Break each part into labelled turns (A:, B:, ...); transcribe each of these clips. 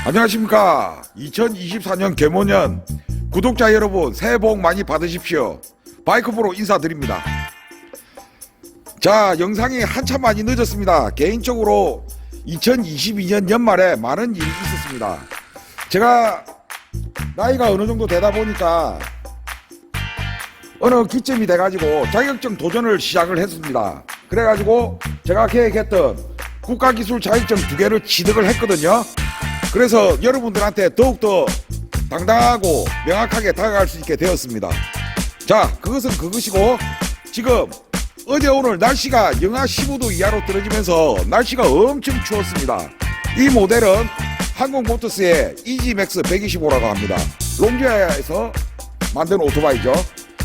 A: 안녕하십니까. 2024년 개모년 구독자 여러분 새해 복 많이 받으십시오. 바이크부로 인사드립니다. 자, 영상이 한참 많이 늦었습니다. 개인적으로 2022년 연말에 많은 일이 있었습니다. 제가 나이가 어느 정도 되다 보니까 어느 기점이 돼가지고 자격증 도전을 시작을 했습니다. 그래가지고 제가 계획했던 국가기술 자격증 2개를 취득을 했거든요. 그래서 여러분들한테 더욱더 당당하고 명확하게 다가갈 수 있게 되었습니다. 자, 그것은 그것이고, 지금 어제 오늘 날씨가 영하 15도 이하로 떨어지면서 날씨가 엄청 추웠습니다. 이 모델은 한국모터스의 이지맥스 125라고 합니다. 롱지아에서 만든 오토바이죠.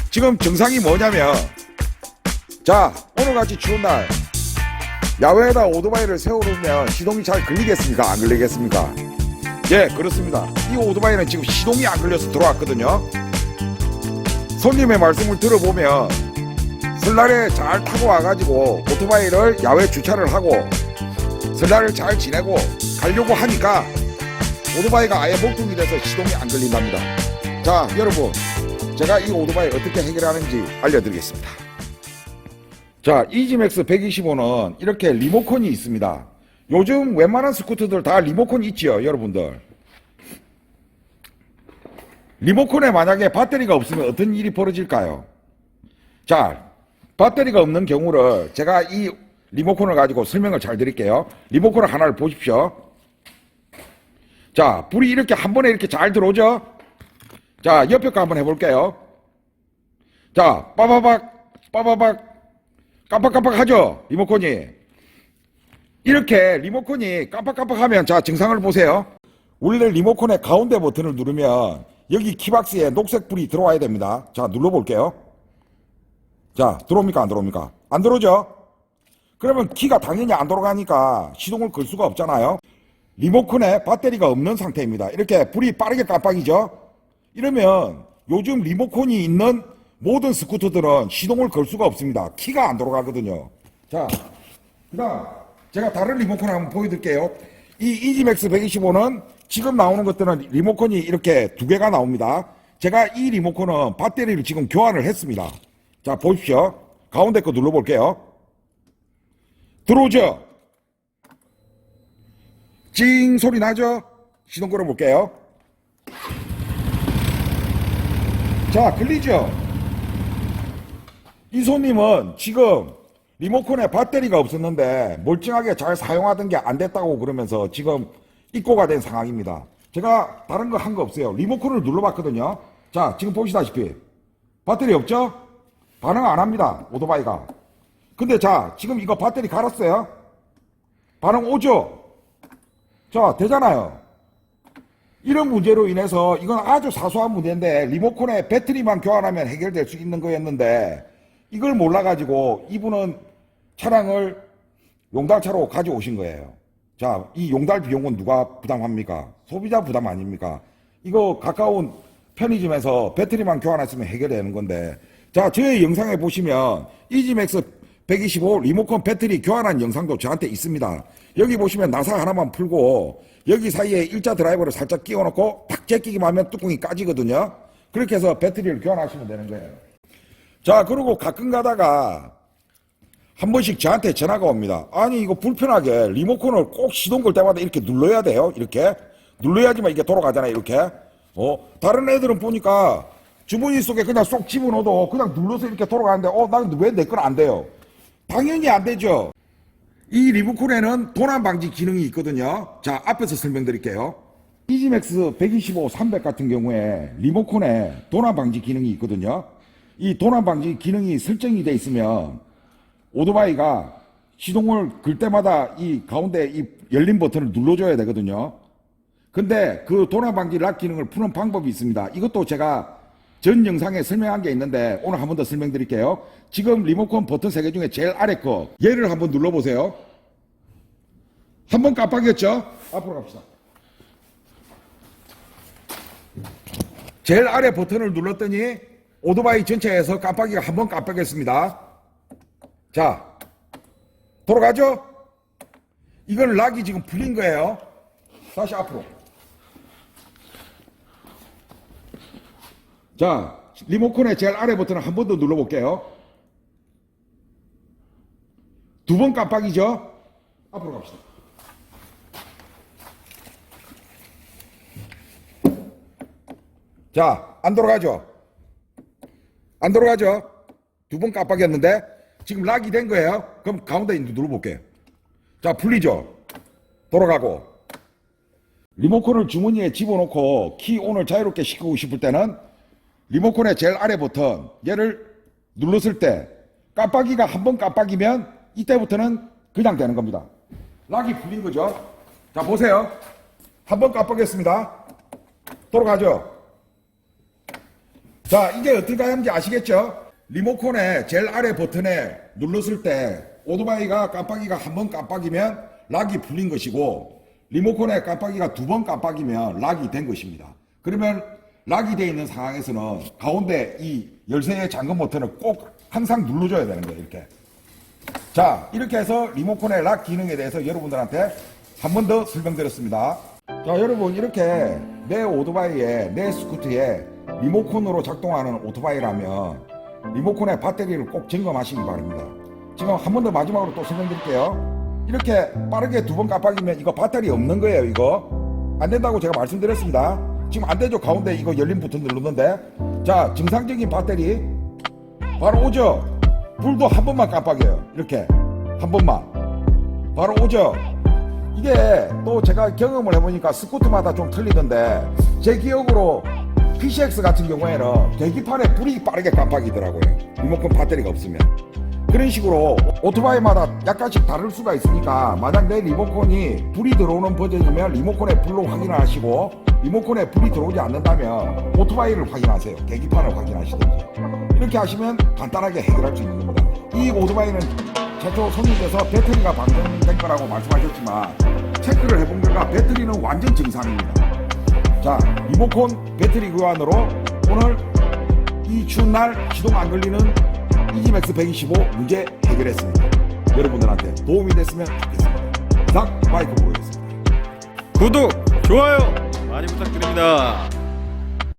A: 지금 증상이 뭐냐면, 자, 오늘같이 추운 날 야외에다 오토바이를 세워놓으면 시동이 잘 걸리겠습니까? 안 걸리겠습니까? 예, 그렇습니다. 이 오토바이는 지금 시동이 안 걸려서 들어왔거든요. 손님의 말씀을 들어보면 설날에 잘 타고 와가지고 오토바이를 야외 주차를 하고 설날을 잘 지내고 가려고 하니까 오토바이가 아예 목tum이 돼서 시동이 안 걸린답니다. 자, 여러분, 제가 이 오토바이 어떻게 해결하는지 알려드리겠습니다. 자, 이지맥스 125는 이렇게 리모컨이 있습니다. 요즘 웬만한 스쿠터들 다 리모컨이 있죠, 여러분들. 리모컨에 만약에 배터리가 없으면 어떤 일이 벌어질까요? 자, 배터리가 없는 경우를 제가 이 리모컨을 가지고 설명을 잘 드릴게요. 리모컨을 하나를 보십시오. 자, 불이 이렇게 한 번에 이렇게 잘 들어오죠? 자, 옆에 거 한번 해볼게요. 자, 빠바박 깜빡깜빡 하죠, 리모컨이. 이렇게 리모컨이 깜빡깜빡하면, 자, 증상을 보세요. 원래 리모컨의 가운데 버튼을 누르면 여기 키박스에 녹색 불이 들어와야 됩니다. 자, 눌러볼게요. 자, 들어옵니까 안 들어옵니까? 안 들어오죠? 그러면 키가 당연히 안 돌아가니까 시동을 걸 수가 없잖아요. 리모컨에 배터리가 없는 상태입니다. 이렇게 불이 빠르게 깜빡이죠? 이러면 요즘 리모컨이 있는 모든 스쿠터들은 시동을 걸 수가 없습니다. 키가 안 돌아가거든요. 자, 그 다음 제가 다른 리모컨을 한번 보여드릴게요. 이 이지맥스 125는 지금 나오는 것들은 리모컨이 이렇게 2개가 나옵니다. 제가 이 리모컨은 배터리를 지금 교환을 했습니다. 자, 보십시오. 가운데 거 눌러볼게요. 들어오죠? 찡 소리 나죠? 시동 걸어볼게요. 자, 걸리죠? 이 손님은 지금 리모컨에 배터리가 없었는데 멀쩡하게 잘 사용하던 게 안 됐다고 그러면서 지금 입고가 된 상황입니다. 제가 다른 거 한 거 없어요. 리모컨을 눌러봤거든요. 자, 지금 보시다시피 배터리 없죠? 반응 안 합니다, 오토바이가. 근데 자, 지금 이거 배터리 갈았어요. 반응 오죠? 자, 되잖아요. 이런 문제로 인해서 이건 아주 사소한 문제인데 리모컨에 배터리만 교환하면 해결될 수 있는 거였는데 이걸 몰라가지고 이분은 차량을 용달차로 가져오신 거예요. 자, 이 용달 비용은 누가 부담합니까? 소비자 부담 아닙니까? 이거 가까운 편의점에서 배터리만 교환했으면 해결되는 건데, 자, 저의 영상에 보시면 이지맥스 125 리모컨 배터리 교환한 영상도 저한테 있습니다. 여기 보시면 나사 하나만 풀고 여기 사이에 일자 드라이버를 살짝 끼워놓고 탁 제끼기만 하면 뚜껑이 까지거든요. 그렇게 해서 배터리를 교환하시면 되는 거예요. 자, 그리고 가끔 가다가 한 번씩 저한테 전화가 옵니다. 아니, 이거 불편하게 리모컨을 꼭 시동 걸 때마다 이렇게 눌러야 돼요. 이렇게 눌러야지만 이게 돌아가잖아요. 이렇게. 다른 애들은 보니까 주머니 속에 그냥 쏙 집어넣어도 그냥 눌러서 이렇게 돌아가는데 나는 왜 내 건 안 돼요? 당연히 안 되죠. 이 리모컨에는 도난 방지 기능이 있거든요. 자, 앞에서 설명드릴게요. 이지맥스 125 300 같은 경우에 리모컨에 도난 방지 기능이 있거든요. 이 도난 방지 기능이 설정이 돼 있으면 오토바이가 시동을 걸 때마다 이 가운데 이 열린 버튼을 눌러줘야 되거든요. 근데 그 도난 방지 락 기능을 푸는 방법이 있습니다. 이것도 제가 전 영상에 설명한 게 있는데 오늘 한 번 더 설명드릴게요. 지금 리모컨 버튼 3개 중에 제일 아래 거 얘를 한번 눌러보세요. 한번 깜빡였죠? 앞으로 갑시다. 제일 아래 버튼을 눌렀더니 오토바이 전체에서 깜빡이가 한번 깜빡였습니다. 자, 돌아가죠? 이건 락이 지금 풀린 거예요. 다시 앞으로. 자, 리모컨의 제일 아래 버튼을 한 번 더 눌러볼게요. 두 번 깜빡이죠? 앞으로 갑시다. 자, 안 돌아가죠? 안 돌아가죠? 두 번 깜빡이었는데 지금 락이 된 거예요. 그럼 가운데 있는 눌러볼게요. 자, 풀리죠? 돌아가고. 리모컨을 주머니에 집어넣고 키온을 자유롭게 시키고 싶을 때는 리모컨의 제일 아래 버튼 얘를 눌렀을 때 깜빡이가 한 번 깜빡이면 이때부터는 그냥 되는 겁니다. 락이 풀린 거죠. 자, 보세요. 한 번 깜빡였습니다. 돌아가죠. 자, 이게 어떻게 하는지 아시겠죠? 리모컨의 제일 아래 버튼에 눌렀을 때 오토바이가 깜빡이가 한 번 깜빡이면 락이 풀린 것이고 리모컨의 깜빡이가 두 번 깜빡이면 락이 된 것입니다. 그러면 락이 되어 있는 상황에서는 가운데 이 열쇠의 잠금 버튼을 꼭 항상 눌러줘야 되는 거예요. 이렇게. 자, 이렇게 해서 리모컨의 락 기능에 대해서 여러분들한테 한 번 더 설명드렸습니다. 자, 여러분, 이렇게 내 오토바이에, 내 스쿠터에 리모컨으로 작동하는 오토바이라면 리모컨의 배터리를 꼭 점검하시기 바랍니다. 지금 한 번 더 마지막으로 또 설명드릴게요. 이렇게 빠르게 두 번 깜빡이면 이거 배터리 없는 거예요. 이거 안 된다고 제가 말씀드렸습니다. 지금 안 되죠. 가운데 이거 열린 버튼 눌렀는데. 자, 정상적인 배터리 바로 오죠. 불도 한 번만 깜빡여요. 이렇게 한 번만 바로 오죠. 이게 또 제가 경험을 해보니까 스쿠터마다 좀 틀리던데 제 기억으로 PCX 같은 경우에는 계기판에 불이 빠르게 깜빡이더라고요. 리모컨 배터리가 없으면. 그런 식으로 오토바이마다 약간씩 다를 수가 있으니까 만약 내 리모컨이 불이 들어오는 버전이면 리모컨의 불로 확인을 하시고 리모컨에 불이 들어오지 않는다면 오토바이를 확인하세요. 계기판을 확인하시든지. 이렇게 하시면 간단하게 해결할 수 있는 겁니다. 이 오토바이는 최초 손님께서 배터리가 방전된 거라고 말씀하셨지만 체크를 해본 결과 배터리는 완전 정상입니다. 자, 리모컨 배터리 교환으로 오늘 이 추운 날 시동 안 걸리는 이지맥스 125 문제 해결했습니다. 여러분들한테 도움이 됐으면 좋겠습니다. 이상 바이크 보였습니다.
B: 구독, 좋아요 많이 부탁드립니다.